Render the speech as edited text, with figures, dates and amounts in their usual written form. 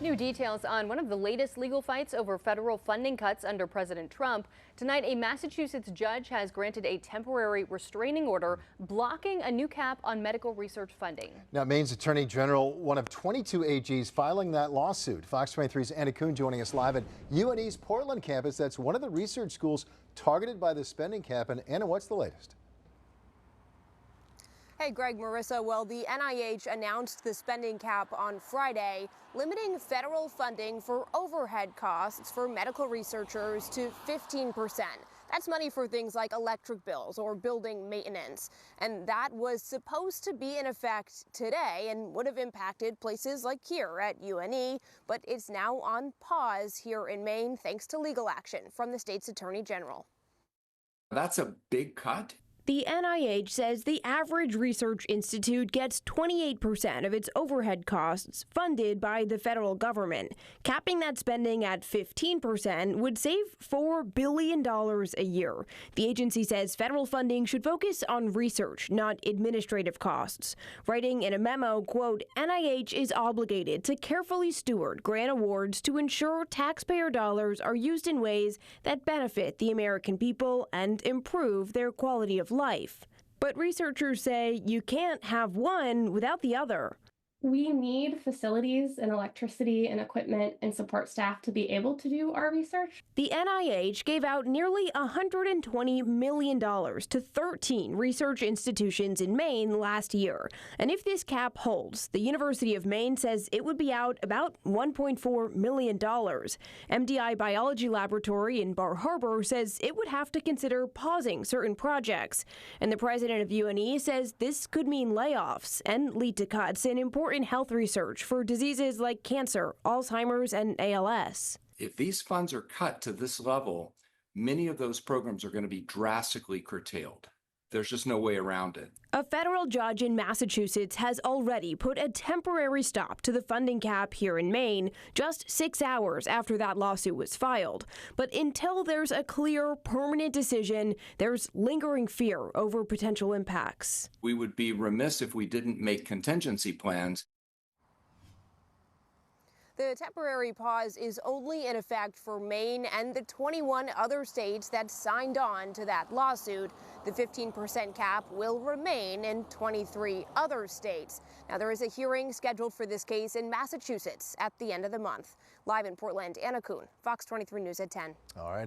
New details on one of the latest legal fights over federal funding cuts under President Trump. Tonight, a Massachusetts judge has granted a temporary restraining order blocking a new cap on medical research funding. Now, Maine's Attorney General, one of 22 AGs filing that lawsuit. Fox 23's Anna Kuhn joining us live at UNE's Portland campus. That's one of the research schools targeted by the spending cap. And Anna, what's the latest? Hey, Greg, Marissa. Well, the NIH announced the spending cap on Friday, limiting federal funding for overhead costs for medical researchers to 15%. That's money for things like electric bills or building maintenance. And that was supposed to be in effect today and would have impacted places like here at UNE. But it's now on pause here in Maine, thanks to legal action from the state's attorney general. That's a big cut. The NIH says the average research institute gets 28% of its overhead costs funded by the federal government. Capping that spending at 15% would save $4 billion a year. The agency says federal funding should focus on research, not administrative costs. Writing in a memo, quote, NIH is obligated to carefully steward grant awards to ensure taxpayer dollars are used in ways that benefit the American people and improve their quality of life. But researchers say you can't have one without the other. We need facilities and electricity and equipment and support staff to be able to do our research. The NIH gave out nearly $120 million to 13 research institutions in Maine last year. And if this cap holds, the University of Maine says it would be out about $1.4 million. MDI Biology Laboratory in Bar Harbor says it would have to consider pausing certain projects. And the president of UNE says this could mean layoffs and lead to cuts in important health research for diseases like cancer, Alzheimer's, and ALS. If these funds are cut to this level, many of those programs are going to be drastically curtailed. There's just no way around it. A federal judge in Massachusetts has already put a temporary stop to the funding cap here in Maine, just 6 hours after that lawsuit was filed. But until there's a clear, permanent decision, there's lingering fear over potential impacts. We would be remiss if we didn't make contingency plans. The temporary pause is only in effect for Maine and the 21 other states that signed on to that lawsuit. The 15% cap will remain in 23 other states. Now, there is a hearing scheduled for this case in Massachusetts at the end of the month. Live in Portland, Anna Kuhn, Fox 23 News at 10. All right.